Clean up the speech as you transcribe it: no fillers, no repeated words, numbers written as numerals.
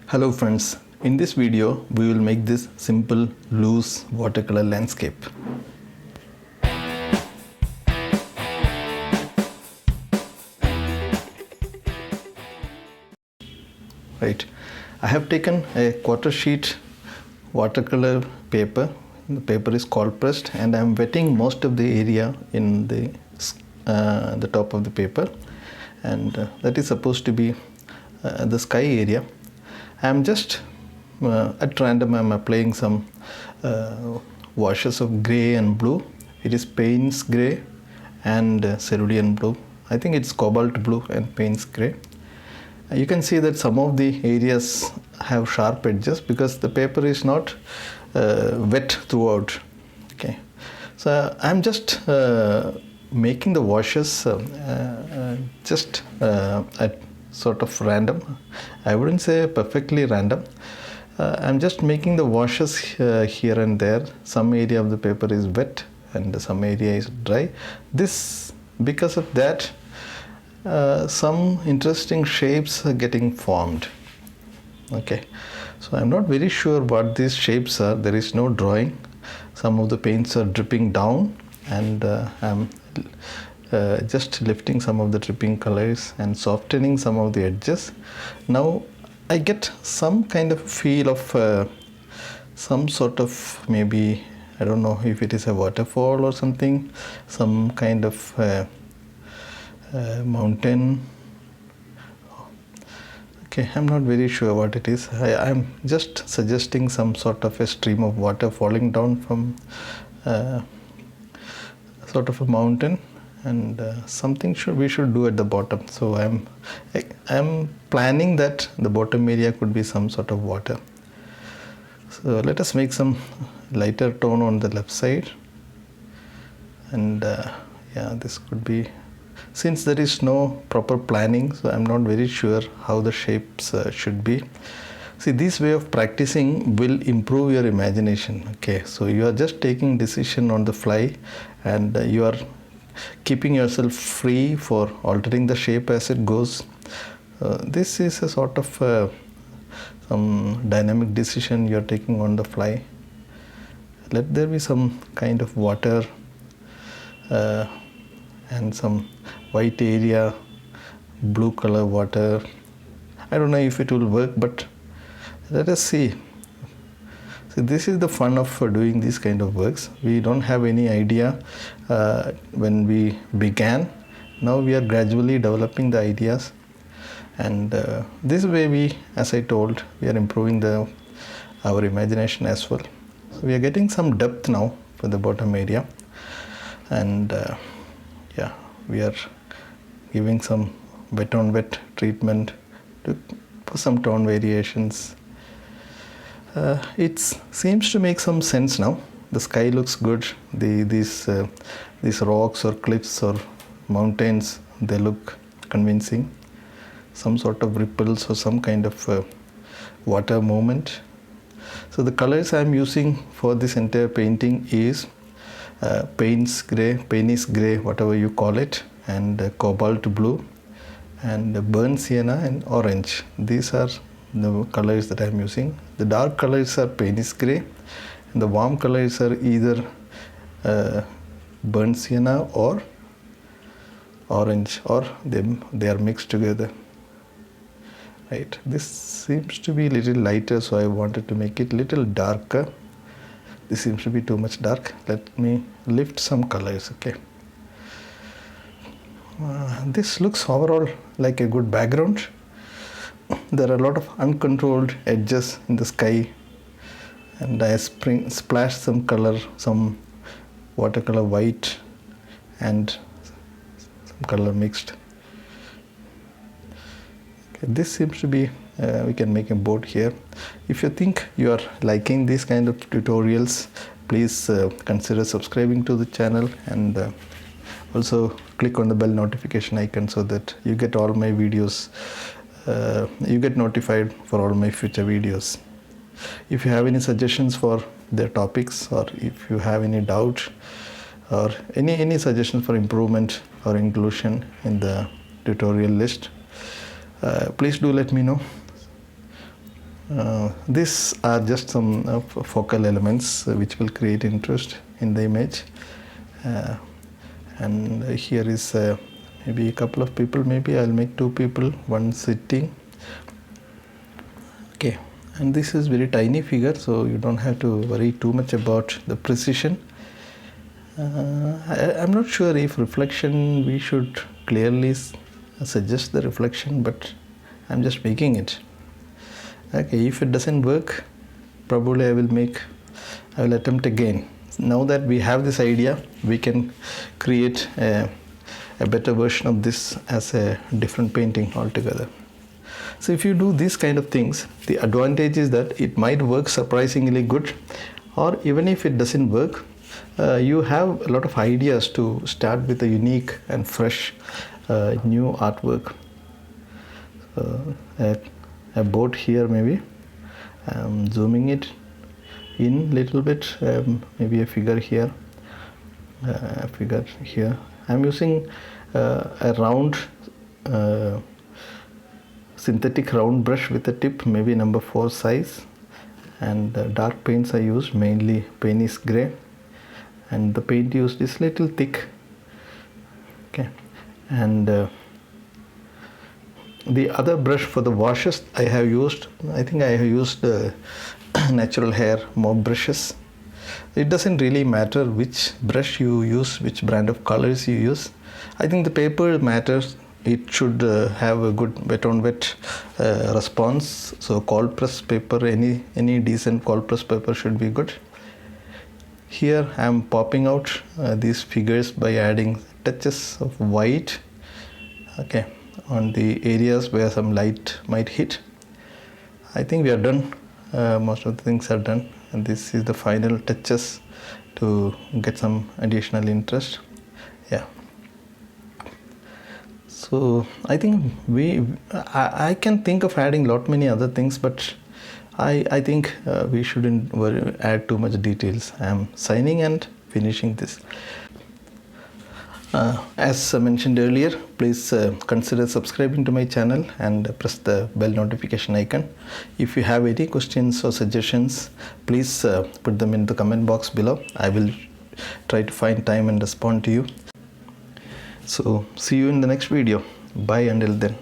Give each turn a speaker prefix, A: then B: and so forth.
A: Hello friends, in this video we will make this simple loose watercolor landscape. Right, I have taken a quarter sheet watercolor paper. The paper is cold pressed and I am wetting most of the area in the top of the paper, and that is supposed to be the sky area. I am just at random I am applying some washes of grey and blue. It is Payne's grey and cerulean blue. I think it's cobalt blue and Payne's grey. You can see that some of the areas have sharp edges because the paper is not wet throughout. Okay, so I'm just making the washes just at sort of random. I wouldn't say perfectly random. I'm just making the washes here and there. Some area of the paper is wet and some area is dry. This, because of that, some interesting shapes are getting formed. Okay, so I'm not very sure what these shapes are. There is no drawing. Some of the paints are dripping down, and I'm just lifting some of the dripping colors and softening some of the edges. Now I get some kind of feel of some sort of, maybe, I don't know if it is a waterfall or something, some kind of mountain. Okay, I'm not very sure what it is. I'm just suggesting some sort of a stream of water falling down from sort of a mountain, and something we should do at the bottom. So I'm planning that the bottom area could be some sort of water. So let us make some lighter tone on the left side, and yeah, this could be, since there is no proper planning, so I'm not very sure how the shapes should be. See, this way of practicing will improve your imagination. Okay, so you are just taking decision on the fly, and you are keeping yourself free for altering the shape as it goes. This is a sort of some dynamic decision you are taking on the fly. Let there be some kind of water and some white area, blue color water. I don't know if it will work, but let us see. So this is the fun of doing these kind of works. We don't have any idea when we began. Now we are gradually developing the ideas, and this way we, as I told, we are improving our imagination as well. So we are getting some depth now for the bottom area, and yeah, we are giving some wet on wet treatment for some tone variations. It seems to make some sense now. The sky looks good. These rocks or cliffs or mountains, they look convincing. Some sort of ripples or some kind of water movement. So the colors I am using for this entire painting is Payne's grey, whatever you call it, and cobalt blue, and burnt sienna and orange. These are the colors that I am using. The dark colors are Payne's grey, and the warm colors are either burnt sienna or orange, or they are mixed together. Right, this seems to be a little lighter, so I wanted to make it a little darker. This seems to be too much dark. Let me lift some colors. Okay, this looks overall like a good background. There are a lot of uncontrolled edges in the sky, and I splashed some color, some watercolor white and some color mixed. Okay, this seems to be, we can make a board here. If you think you are liking these kind of tutorials, please consider subscribing to the channel, and also click on the bell notification icon so that you get all my videos. You get notified for all my future videos. If you have any suggestions for the topics, or if you have any doubt or any suggestions for improvement or inclusion in the tutorial list, please do let me know. These are just some focal elements which will create interest in the image. And here is maybe a couple of people. Maybe I'll make 2 people, one sitting. Okay, and this is very tiny figure, so you don't have to worry too much about the precision. I'm not sure if reflection, we should clearly suggest the reflection, but I'm just making it. Okay, if it doesn't work, probably I will attempt again. Now that we have this idea, we can create a better version of this as a different painting altogether. So if you do these kind of things, the advantage is that it might work surprisingly good, or even if it doesn't work, you have a lot of ideas to start with a unique and fresh new artwork. A boat here, maybe zooming it in little bit, maybe a figure here, a figure here. I'm using a round synthetic round brush with a tip, maybe number 4 size, and dark paints I used, mainly Payne's grey, and the paint used is little thick. Okay, and the other brush for the washes I have used natural hair mop brushes. It doesn't really matter which brush you use, which brand of colors you use. I think the paper matters. It should have a good wet on wet response. So cold press paper, any decent cold press paper should be good. Here I am popping out these figures by adding touches of white, okay, on the areas where some light might hit. I think we are done. Most of the things are done, and this is the final touches to get some additional interest. Yeah. So I think I can think of adding many other things, but I think we shouldn't add too much details. I am signing and finishing this. As mentioned earlier, please consider subscribing to my channel and press the bell notification icon. If you have any questions or suggestions, please put them in the comment box below. I will try to find time and respond to you. So see you in the next video. Bye until then.